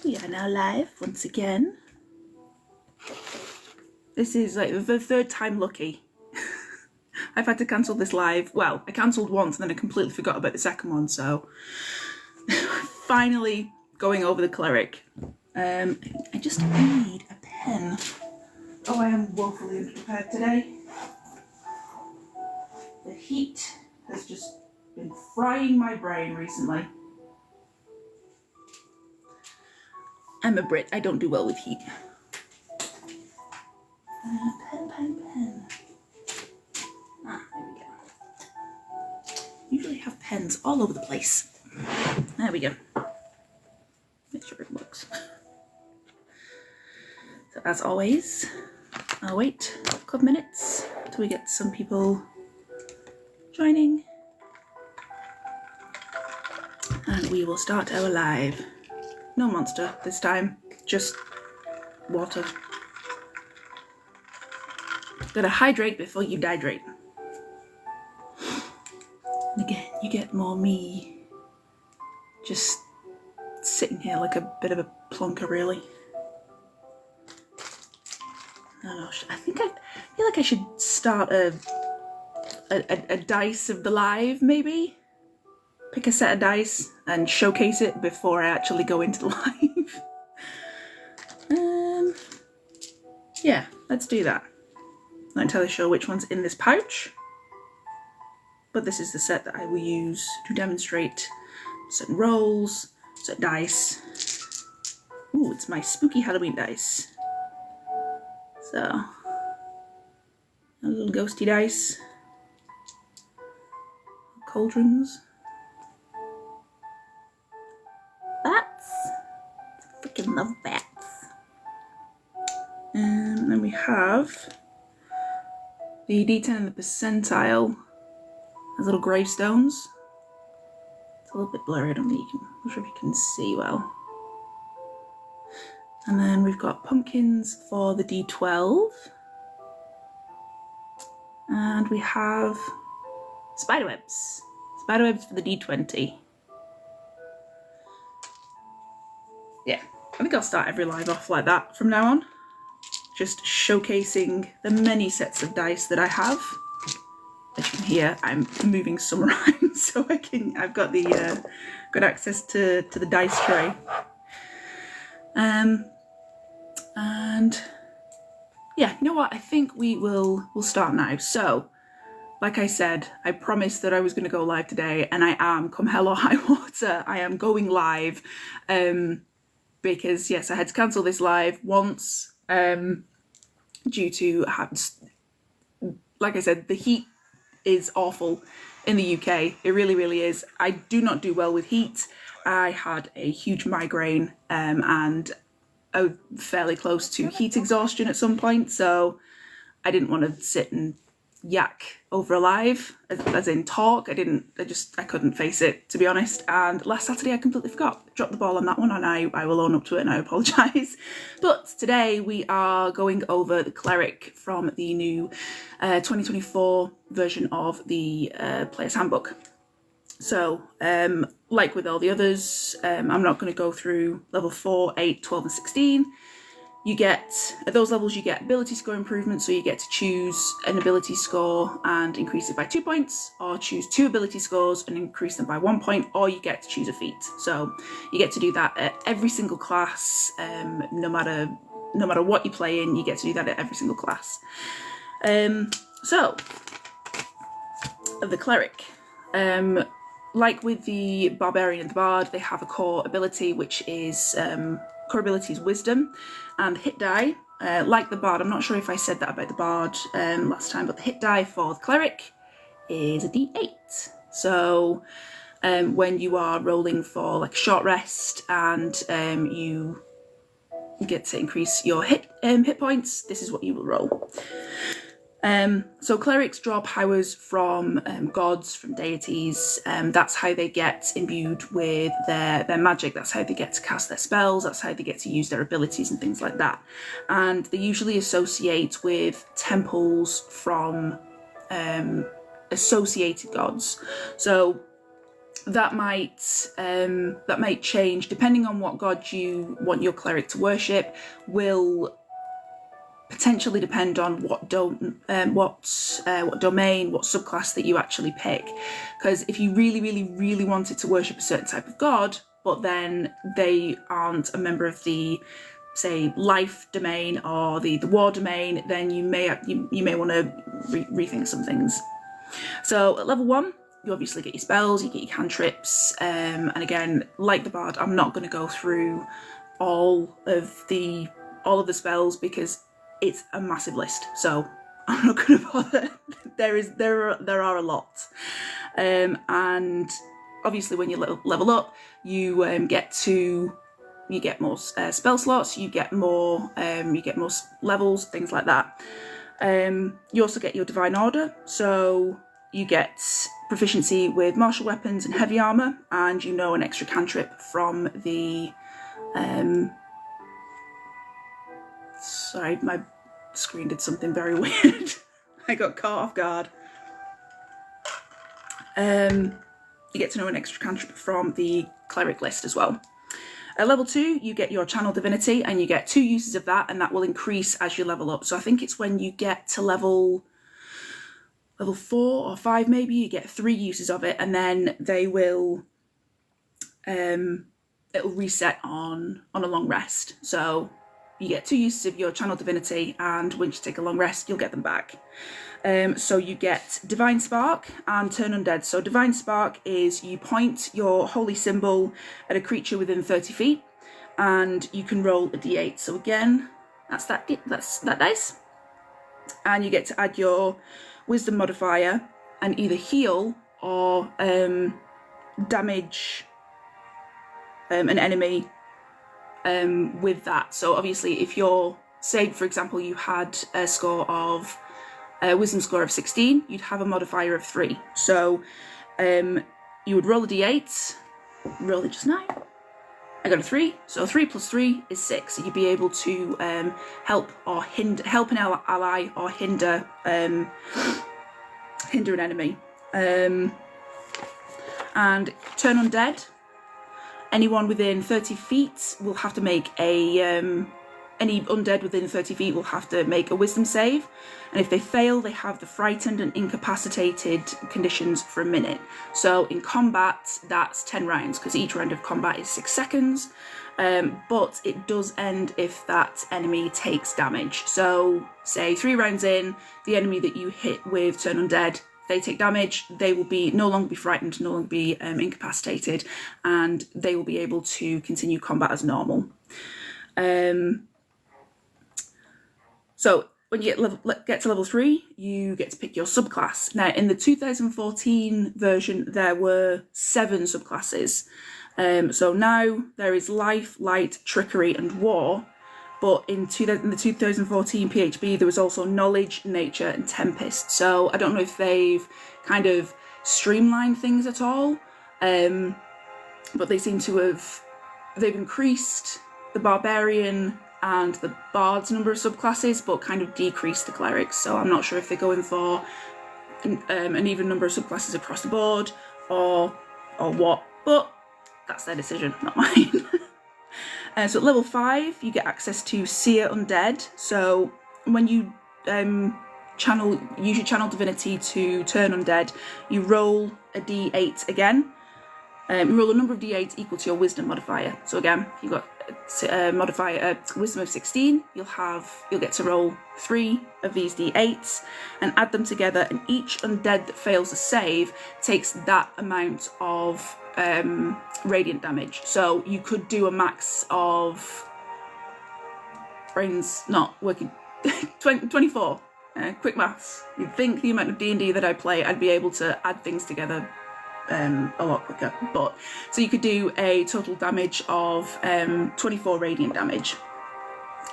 We are now live once again. This is like the third time lucky. I've had to cancel this live. Well, I cancelled once and then I completely forgot about the second one, so finally going over the Cleric. I just need a pen. Oh, I am woefully unprepared today. The heat has just been frying my brain recently. I'm a Brit, I don't do well with heat. Pen. Ah, there we go. Usually have pens all over the place. There we go. Make sure it works. So as always, I'll wait a couple of minutes till we get some people joining. And we will start our live. No monster this time, just water. Gotta hydrate before you dihydrate. And again, you get more me just sitting here like a bit of a plonker, really. Oh, I think I feel like I should start a dice of the live, maybe? Pick a set of dice and showcase it before I actually go into the live. Yeah, let's do that. Not entirely sure which one's in this pouch, but this is the set that I will use to demonstrate certain rolls, certain dice. Ooh, it's my spooky Halloween dice. So, a little ghosty dice, cauldrons, bats. I freaking love bats. And then we have the D10 and the percentile as little gravestones. It's a little bit blurry, I'm not sure if you can see well. And then we've got pumpkins for the D12. And we have spiderwebs. Spiderwebs for the D20. Yeah, I think I'll start every live off like that from now on. Just showcasing the many sets of dice that I have. As you can hear, I'm moving some around so I've got the got access to the dice tray. And yeah, you know what? I think we'll start now. So, like I said, I promised that I was going to go live today, and I am, come hell or high water, I am going live. Because yes, I had to cancel this live once. Due to, like I said, the heat is awful in the UK. It really, really is. I do not do well with heat. I had a huge migraine and I was fairly close to heat exhaustion at some point, so I didn't want to sit and yak over a live, as in talk. I couldn't face it, to be honest. And last Saturday I completely forgot. Dropped the ball on that one, and I will own up to it, and I apologise. But today we are going over the Cleric from the new 2024 version of the Player's Handbook. So, like with all the others, I'm not going to go through level 4, 8, 12 and 16. You get, at those levels, you get ability score improvements, so you get to choose an ability score and increase it by 2 points, or choose 2 ability scores and increase them by 1 point, or you get to choose a feat. So you get to do that at every single class, no matter what you play in, you get to do that at every single class. So, the Cleric. Like with the Barbarian and the Bard, they have a core ability, which is core ability is Wisdom, and hit die. Like the Bard, I'm not sure if I said that about the Bard last time, but the hit die for the Cleric is a D8. So when you are rolling for like a short rest and you get to increase your hit points, this is what you will roll. So clerics draw powers from gods, from deities. That's how they get imbued with their magic. That's how they get to cast their spells. That's how they get to use their abilities and things like that. And they usually associate with temples from associated gods. So that might change depending on what god you want your cleric to worship. Will potentially depend on what domain, what subclass that you actually pick. Because if you really wanted to worship a certain type of god, but then they aren't a member of the, say, life domain or the war domain, then you may want to rethink some things. So at level 1, you obviously get your spells, you get your cantrips, and again, like the bard, I'm not going to go through all of the spells because it's a massive list, so I'm not going to bother. There are a lot, and obviously when you level up, you get more spell slots, you get more levels, things like that. You also get your divine order, so you get proficiency with martial weapons and heavy armor, and an extra cantrip from the sorry, my screen did something very weird. I got caught off guard. You get to know an extra cantrip from the cleric list as well. At level 2, you get your channel divinity, and you get 2 uses of that, and that will increase as you level up. So I think it's when you get to level 4 or 5 maybe, you get 3 uses of it, and then they will it'll reset on a long rest. So you get 2 uses of your channel divinity, and once you take a long rest, you'll get them back. So you get Divine Spark and Turn Undead. So Divine Spark is you point your holy symbol at a creature within 30 feet, and you can roll a d8. So again, that's that dice. And you get to add your Wisdom modifier and either heal or damage an enemy with that. So obviously if you're, say for example, you had a score of a wisdom score of 16, you'd have a modifier of 3. So you would roll a d8, roll it just now. I got a 3, so 3 plus 3 is 6. So you'd be able to help an ally or hinder an enemy. And Turn Undead. Anyone within 30 feet will have to make any undead within 30 feet will have to make a wisdom save, and if they fail, they have the frightened and incapacitated conditions for a minute. So in combat, that's 10 rounds, because each round of combat is 6 seconds, but it does end if that enemy takes damage. So say 3 rounds in, the enemy that you hit with Turn Undead, they take damage, they will no longer be frightened, no longer be incapacitated, and they will be able to continue combat as normal. So when you get to level 3, you get to pick your subclass. Now, in the 2014 version, there were 7 subclasses. So now there is Life, Light, Trickery, and War. But in the 2014 PHB, there was also Knowledge, Nature, and Tempest. So I don't know if they've kind of streamlined things at all, but they seem to have, they've increased the Barbarian and the Bard's number of subclasses, but kind of decreased the Clerics. So I'm not sure if they're going for an even number of subclasses across the board or what, but that's their decision, not mine. So at level 5, you get access to Seer Undead. So when you use your channel divinity to turn undead, you roll a d8 again. You roll a number of d8s equal to your wisdom modifier. So again, you've got a wisdom of 16, you'll get to roll 3 of these d8s and add them together, and each undead that fails a save takes that amount of radiant damage. So you could do a max of, brain's not working, 24. Quick maths. You'd think the amount of D&D that I play, I'd be able to add things together a lot quicker. But so you could do a total damage of 24 radiant damage.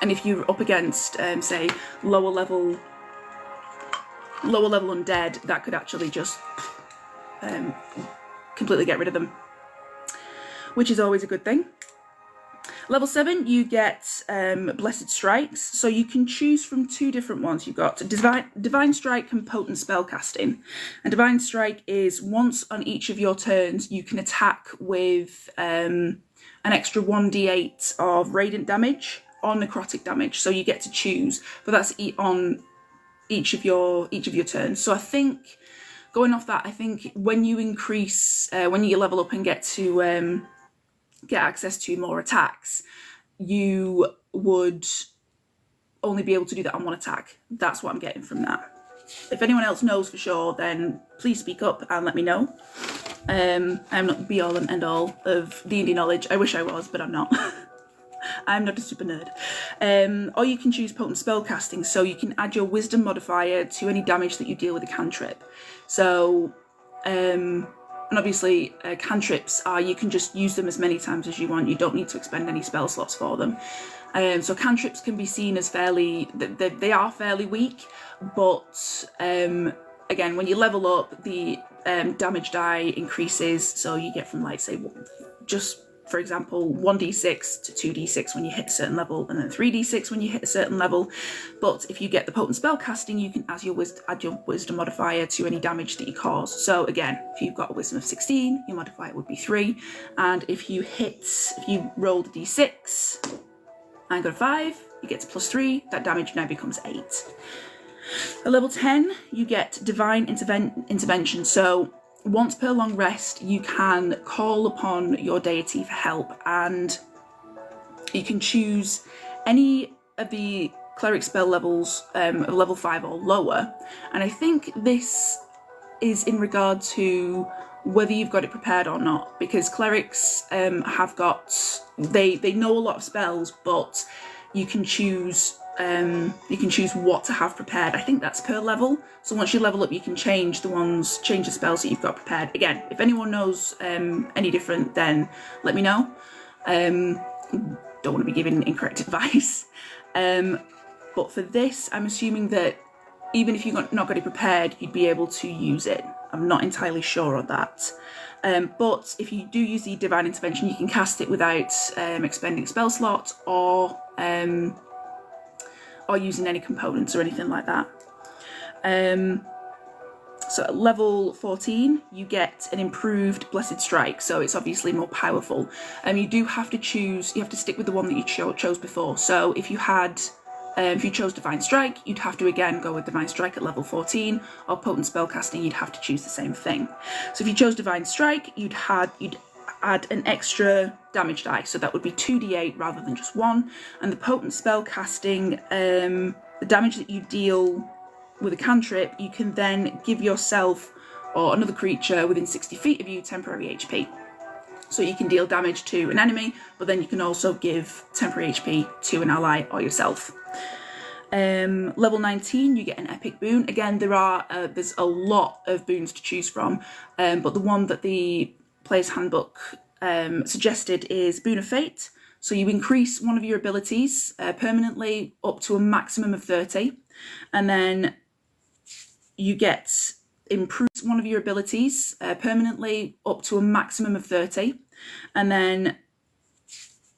And if you're up against, say, lower level undead, that could actually just completely get rid of them, which is always a good thing. Level 7, you get Blessed Strikes. So you can choose from 2 different ones. You've got Divine Strike and Potent Spellcasting. And Divine Strike is once on each of your turns, you can attack with an extra 1d8 of radiant damage or necrotic damage. So you get to choose, but that's on each of your turns. So I think, going off that, I think when you increase, when you level up and get to get access to more attacks, you would only be able to do that on 1 attack. That's what I'm getting from that. If anyone else knows for sure, then please speak up and let me know. I'm not the be all and end all of D&D knowledge. I wish I was, but I'm not. I'm not a super nerd. Or you can choose Potent Spellcasting, so you can add your Wisdom modifier to any damage that you deal with a cantrip. So, and obviously cantrips are, you can just use them as many times as you want. You don't need to expend any spell slots for them. So cantrips can be seen as fairly, they are fairly weak, but again, when you level up, the damage die increases. So you get from, like, say, just for example, 1d6 to 2d6 when you hit a certain level, and then 3d6 when you hit a certain level. But if you get the Potent Spellcasting, you can add your Wisdom modifier to any damage that you cause. So again, if you've got a Wisdom of 16, your modifier would be 3. And if you rolled a d6 and got a 5, you get to +3. That damage now becomes 8. At level 10, you get Divine Intervention. So once per long rest, you can call upon your deity for help, and you can choose any of the cleric spell levels of level 5 or lower. And I think this is in regard to whether you've got it prepared or not, because clerics have got, they know a lot of spells, but you can choose what to have prepared. I think that's per level. So once you level up, you can change the spells that you've got prepared. Again, if anyone knows any different, then let me know. Don't want to be giving incorrect advice. But for this, I'm assuming that even if you've not got it prepared, you'd be able to use it. I'm not entirely sure on that. But if you do use the Divine Intervention, you can cast it without expending spell slot or using any components or anything like that. So at level 14, you get an improved Blessed Strike, so it's obviously more powerful. You do have to choose, you have to stick with the one that you chose before. So if you chose Divine Strike, you'd have to again go with Divine Strike at level 14, or Potent Spellcasting, you'd have to choose the same thing. So if you chose Divine Strike, you'd add an extra damage die, so that would be 2d8 rather than just 1. And the Potent Spellcasting, the damage that you deal with a cantrip, you can then give yourself or another creature within 60 feet of you temporary HP. So you can deal damage to an enemy, but then you can also give temporary HP to an ally or yourself. Level 19, you get an epic boon. Again, there's a lot of boons to choose from, but the one that the Player's Handbook suggested is Boon of Fate. So you increase one of your abilities permanently up to a maximum of 30, and then you get improved one of your abilities permanently up to a maximum of 30, and then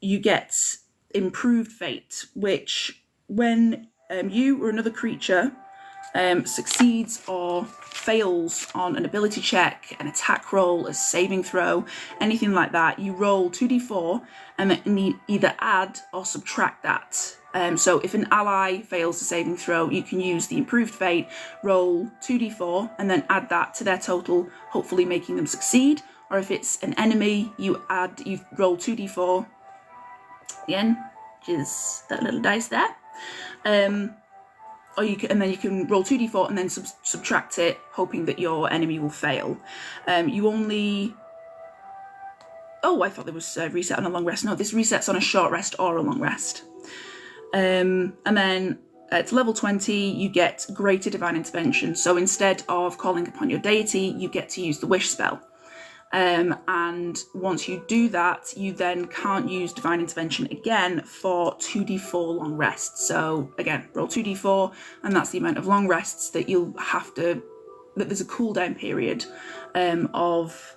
you get Improved Fate, which when you or another creature succeeds or fails on an ability check, an attack roll, a saving throw, anything like that, you roll 2d4 and then either add or subtract that. So if an ally fails a saving throw, you can use the Improved Fate, roll 2d4 and then add that to their total, hopefully making them succeed. Or if it's an enemy, you roll 2d4 again, which is that little dice there. And then you can roll 2d4 and then subtract it, hoping that your enemy will fail. Oh, I thought there was a reset on a long rest. No, this resets on a short rest or a long rest. And then at level 20, you get Greater Divine Intervention. So instead of calling upon your deity, you get to use the Wish spell. And once you do that, you then can't use Divine Intervention again for 2d4 long rests. So again, roll 2d4, and that's the amount of long rests that that there's a cooldown period of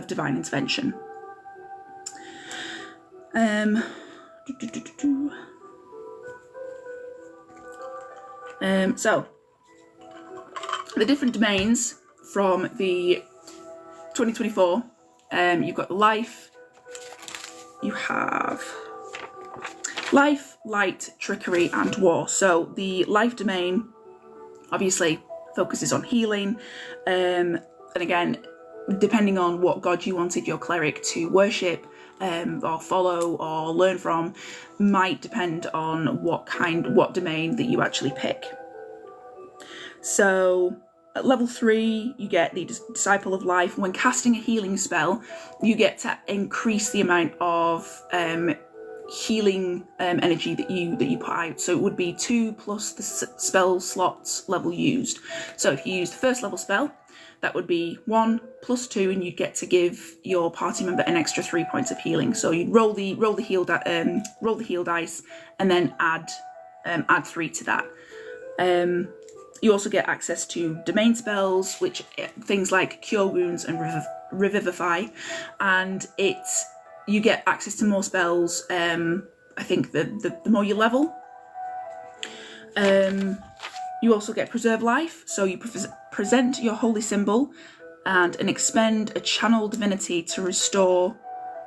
Divine Intervention. So the different domains from the 2024, you've got life, you have life, light, trickery, and war. So the life domain obviously focuses on healing, and again, depending on what god you wanted your cleric to worship or follow or learn from, might depend on what domain that you actually pick. So at level 3, you get the Disciple of Life. When casting a healing spell, you get to increase the amount of healing energy that you put out. So it would be 2 plus the spell slots level used. So if you use the first level spell, that would be 1 plus 2, and you'd get to give your party member an extra 3 points of healing. So you'd roll the heal dice, and then add 3 to that. You also get access to domain spells, which things like Cure Wounds and Revivify, and you get access to more spells. I think the more you level. You also get Preserve Life, so you present your holy symbol and expend a channel divinity to restore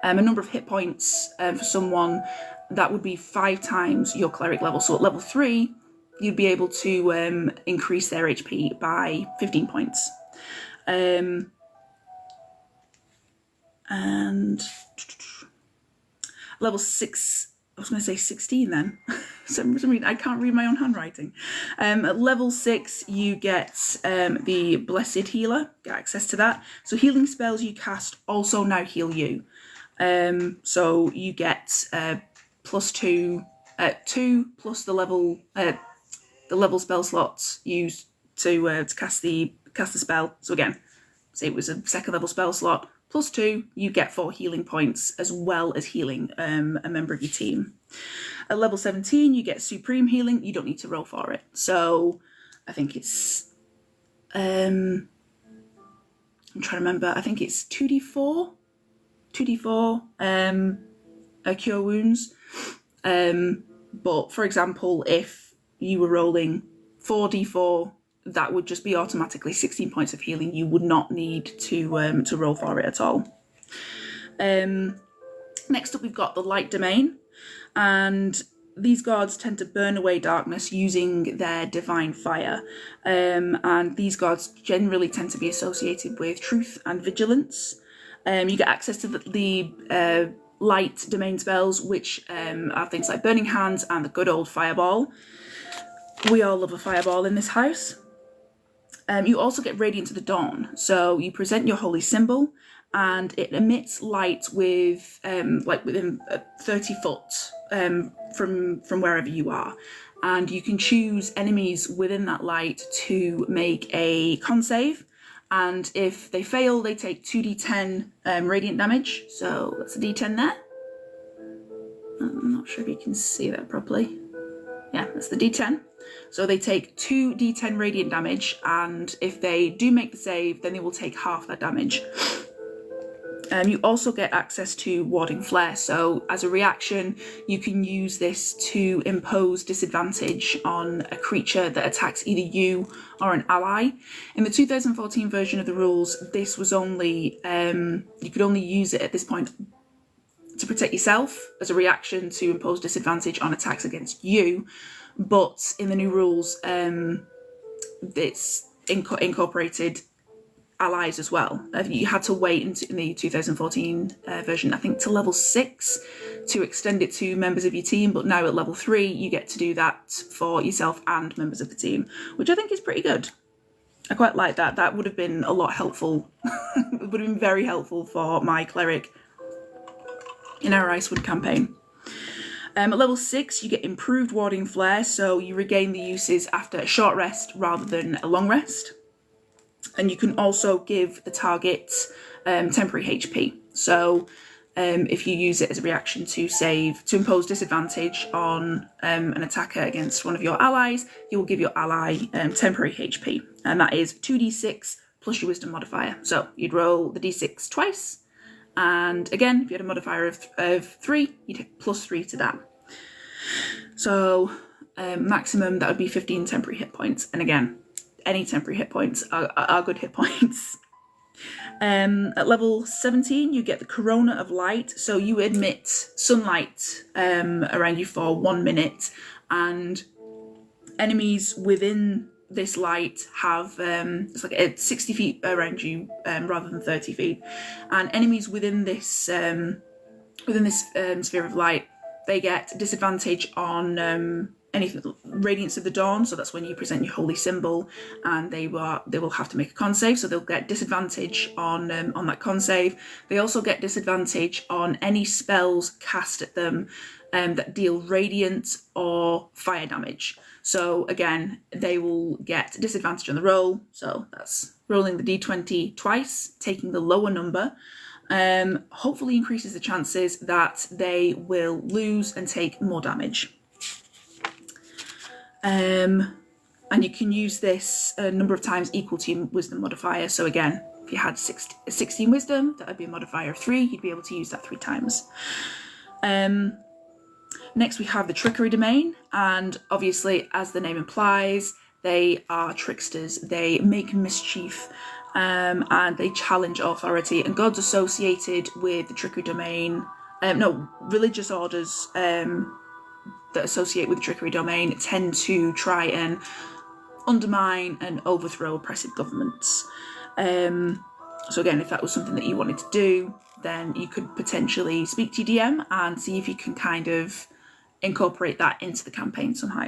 a number of hit points for someone. That would be 5 times your cleric level. So at level 3, you'd be able to increase their HP by 15 points. And level 6, I was going to say 16 then. For some reason, I can't read my own handwriting. At level 6, you get the Blessed Healer, get access to that. So healing spells you cast also now heal you. So you get plus 2 plus the level spell slots used to cast the spell. So again, say it was a second level spell slot, plus 2, you get 4 healing points, as well as healing a member of your team. At level 17, you get Supreme Healing. You don't need to roll for it. So I think it's, I'm trying to remember, I think it's 2d4 Cure Wounds. But for example, if you were rolling 4d4, that would just be automatically 16 points of healing. You would not need to roll for it at all. Next up, we've got the Light Domain, and these gods tend to burn away darkness using their divine fire. And these gods generally tend to be associated with truth and vigilance. You get access to the light domain spells, which are things like Burning Hands and the good old Fireball. We all love a fireball in this house. You also get Radiant to the Dawn. So you present your holy symbol, and it emits light with within 30 foot from wherever you are. And you can choose enemies within that light to make a con save. And if they fail, they take 2d10 radiant damage. So that's a d10 there. I'm not sure if you can see that properly. Yeah, that's the d10. So they take 2d10 radiant damage, and if they do make the save, then they will take half that damage. You also get access to Warding Flare, so as a reaction, you can use this to impose disadvantage on a creature that attacks either you or an ally. In the 2014 version of the rules, this was only, you could only use it at this point to protect yourself as a reaction to impose disadvantage on attacks against you. But in the new rules, it's incorporated allies as well. You had to wait in the 2014 version, I think, to level 6 to extend it to members of your team. But now at level 3, you get to do that for yourself and members of the team, which I think is pretty good. I quite like that. That would have been a lot helpful. It would have been very helpful for my cleric in our Icewind campaign. At level 6, you get improved Warding Flare, so you regain the uses after a short rest rather than a long rest. And you can also give the target temporary HP. So if you use it as a reaction to impose disadvantage on an attacker against one of your allies, you will give your ally temporary HP. And that is 2d6 plus your wisdom modifier. So you'd roll the d6 twice, And again, if you had a modifier of 3, you'd hit +3 to that. So maximum, that would be 15 temporary hit points. And again, any temporary hit points are good hit points. At level 17, you get the Corona of Light. So you emit sunlight around you for 1 minute, and enemies within this light have it's like 60 feet around you rather than 30 feet, and enemies within this sphere of light, they get disadvantage on anything Radiance of the Dawn, so that's when you present your holy symbol, and they will have to make a con save, so they'll get disadvantage on that con save. They also get disadvantage on any spells cast at them that deal radiant or fire damage. So again, they will get disadvantage on the roll, so that's rolling the d20 twice, taking the lower number. Hopefully increases the chances that they will lose and take more damage. And you can use this a number of times equal to your wisdom modifier. So again, if you had 16 wisdom, that would be a modifier of 3, you'd be able to use that 3 times. Next we have the Trickery Domain, and obviously, as the name implies, they are tricksters. They make mischief, and they challenge authority, and gods associated with the Trickery Domain, religious orders that associate with the Trickery Domain tend to try and undermine and overthrow oppressive governments. So again, if that was something that you wanted to do, then you could potentially speak to your DM and see if you can kind of incorporate that into the campaign somehow.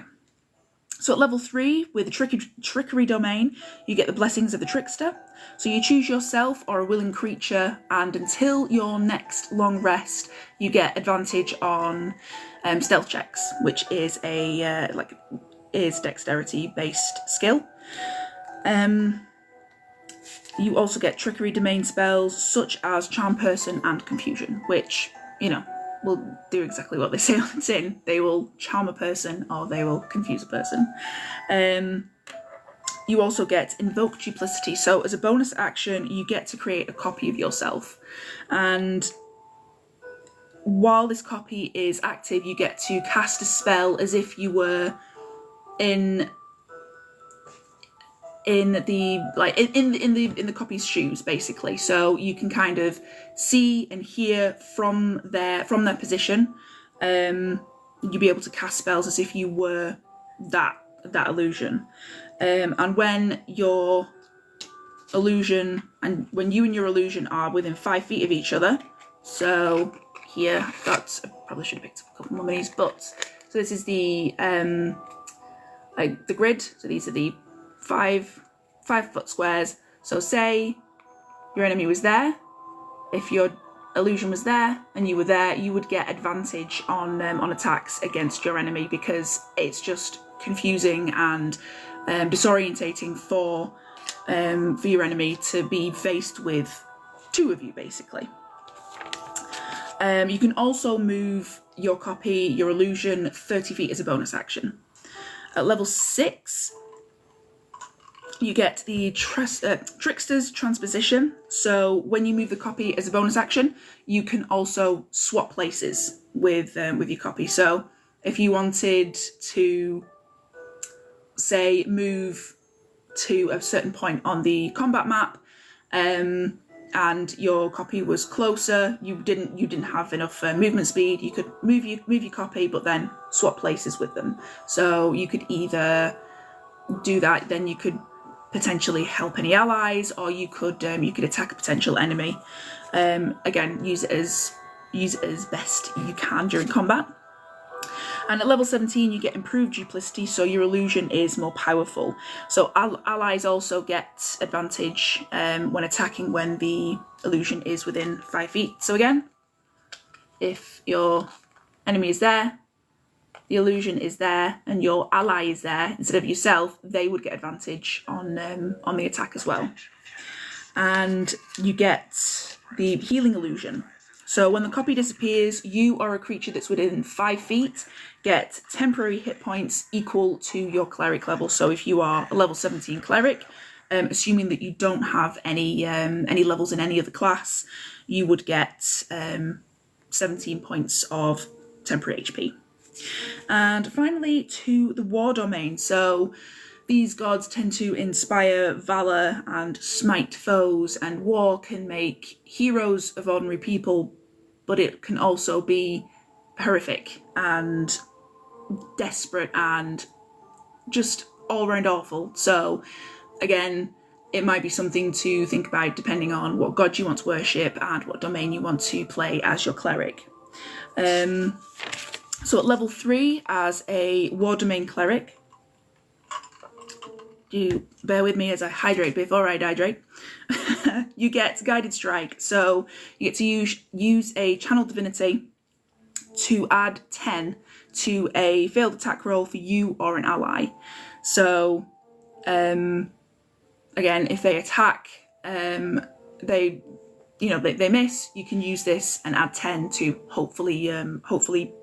So at level 3, with the Trickery Domain, you get the Blessings of the Trickster. So you choose yourself or a willing creature, and until your next long rest, you get advantage on stealth checks, which is a dexterity-based skill. You also get Trickery Domain spells such as Charm Person and Confusion, which, will do exactly what they say on the tin. They will charm a person or they will confuse a person. You also get Invoke Duplicity. So as a bonus action, you get to create a copy of yourself. And while this copy is active, you get to cast a spell as if you were in the copy's shoes, basically. So you can kind of see and hear from their position. You'll be able to cast spells as if you were that illusion. And when your illusion when you and your illusion are within 5 feet of each other, so here I probably should have picked up a couple more minis, but so this is the the grid. So these are the 5 foot squares. So say your enemy was there, if your illusion was there and you were there, you would get advantage on attacks against your enemy, because it's just confusing and disorientating for your enemy to be faced with 2 of you, basically. You can also move your copy, your illusion, 30 feet as a bonus action. At level 6, you get the Trickster's Transposition. So when you move the copy as a bonus action, you can also swap places with your copy. So if you wanted to, say, move to a certain point on the combat map, and your copy was closer, you didn't have enough movement speed, you could move your copy, but then swap places with them. So you could either do that, then you could potentially help any allies, or you could attack a potential enemy. Again, use it as best you can during combat. And at level 17, you get improved duplicity, so your illusion is more powerful. So allies also get advantage when attacking when the illusion is within 5 feet. So again, if your enemy is there, the illusion is there, and your ally is there instead of yourself, they would get advantage on the attack as well. And you get the Healing Illusion. So when the copy disappears, you or a creature that's within 5 feet get temporary hit points equal to your cleric level. So if you are a level 17 cleric, assuming that you don't have any levels in any other class, you would get 17 points of temporary HP. And finally, to the war domain. So these gods tend to inspire valor and smite foes, and war can make heroes of ordinary people, but it can also be horrific and desperate and just all round awful. So again, it might be something to think about depending on what god you want to worship and what domain you want to play as your cleric. So at level 3, as a war domain cleric, do bear with me as I hydrate before I dehydrate. You get guided strike, so you get to use a channel divinity to add 10 to a failed attack roll for you or an ally. So again, if they attack, they miss, you can use this and add 10 to hopefully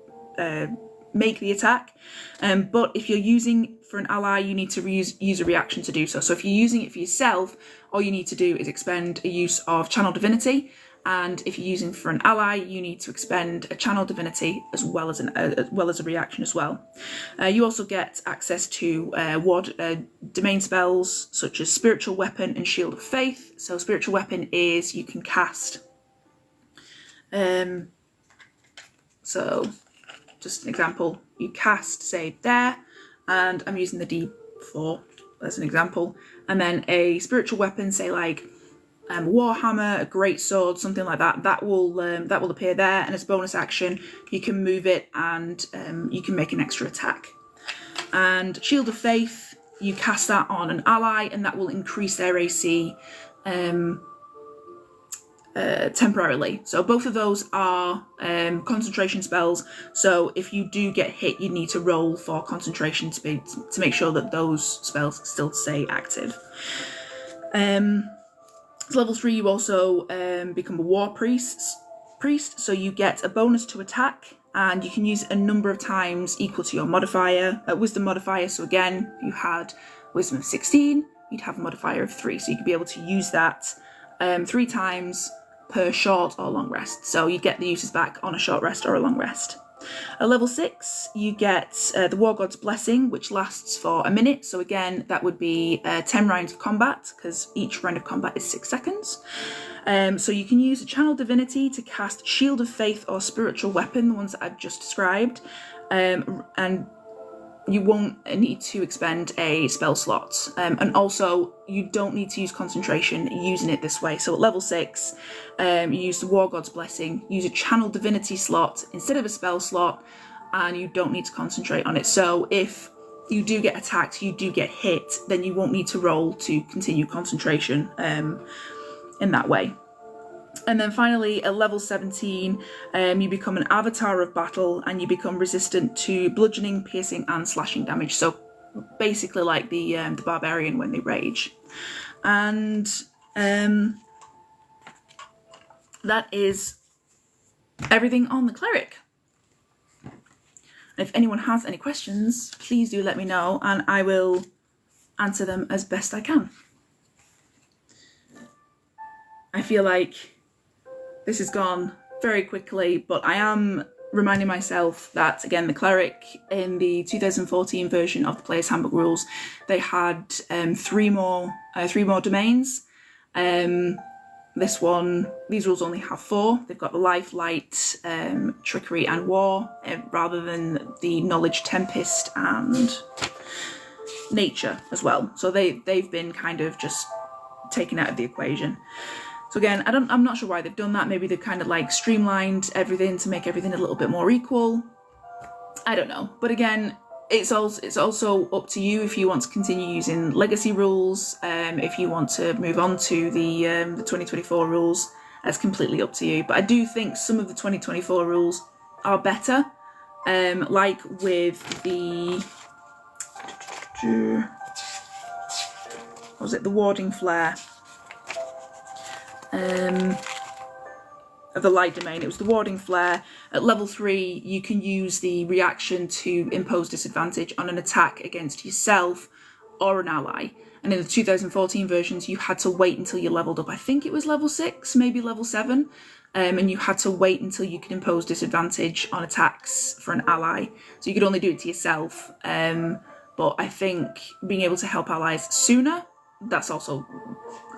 make the attack. But if you're using for an ally, you need to use a reaction to do so. So if you're using it for yourself, all you need to do is expend a use of Channel Divinity. And if you're using for an ally, you need to expend a Channel Divinity as well as a reaction as well. You also get access to domain spells such as Spiritual Weapon and Shield of Faith. So Spiritual Weapon is you can cast. So just an example, you cast, say, there, and I'm using the D4 as an example, and then a spiritual weapon, say like Warhammer, a great sword, something like that, that will appear there, and as a bonus action, you can move it and you can make an extra attack. And Shield of Faith, you cast that on an ally, and that will increase their AC temporarily. So both of those are concentration spells, so if you do get hit, you need to roll for concentration speed to make sure that those spells still stay active. Level 3, you also become a war priest, so you get a bonus to attack, and you can use it a number of times equal to your modifier, wisdom modifier. So again, if you had wisdom of 16, you'd have a modifier of 3, so you could be able to use that 3 times per short or long rest. So you get the uses back on a short rest or a long rest. At level 6, you get the War God's Blessing, which lasts for a minute. So again, that would be 10 rounds of combat, because each round of combat is 6 seconds. So you can use a Channel Divinity to cast Shield of Faith or Spiritual Weapon, the ones that I've just described, and you won't need to expend a spell slot. And also, you don't need to use concentration using it this way. So at level 6, you use the War God's Blessing, use a Channel Divinity slot instead of a spell slot, and you don't need to concentrate on it. So if you do get attacked, you do get hit, then you won't need to roll to continue concentration in that way. And then finally, at level 17, you become an Avatar of Battle, and you become resistant to bludgeoning, piercing, and slashing damage. So basically like the Barbarian when they rage. And that is everything on the Cleric. If anyone has any questions, please do let me know, and I will answer them as best I can. I feel like this has gone very quickly, but I am reminding myself that, again, the Cleric in the 2014 version of the Player's Handbook rules, they had 3 more domains. These rules only have 4. They've got the Life, Light, Trickery and War, rather than the Knowledge, Tempest and Nature as well. So they've been kind of just taken out of the equation. So again, I'm not sure why they've done that. Maybe they've kind of like streamlined everything to make everything a little bit more equal. I don't know. But again, it's also up to you if you want to continue using legacy rules. If you want to move on to the 2024 rules, that's completely up to you. But I do think some of the 2024 rules are better. Like with the the Warding Flare. Of the light domain, it was the Warding Flare. At level 3, you can use the reaction to impose disadvantage on an attack against yourself or an ally. And in the 2014 versions, you had to wait until you leveled up. I think it was level 6, maybe level 7. And you had to wait until you could impose disadvantage on attacks for an ally. So you could only do it to yourself. But I think being able to help allies sooner, that's also,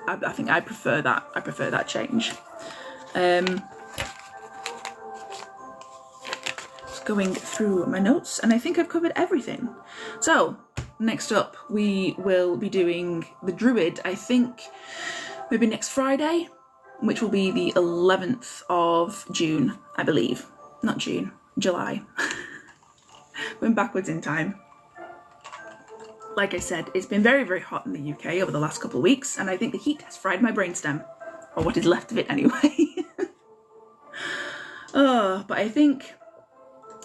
I think I prefer that. I prefer that change. Just going through my notes, and I think I've covered everything. So next up, we will be doing the Druid, I think maybe next Friday, which will be the 11th of June, I believe. Not June, July. Going backwards in time. Like I said, it's been very, very hot in the UK over the last couple of weeks, and I think the heat has fried my brainstem, or what is left of it anyway. But I think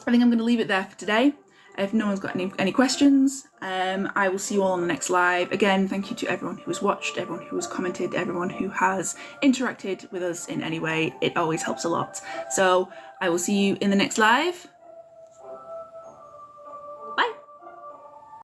I'm going to leave it there for today. If no one's got any questions, I will see you all on the next live. Again, thank you to everyone who has watched, everyone who has commented, everyone who has interacted with us in any way. It always helps a lot. So I will see you in the next live.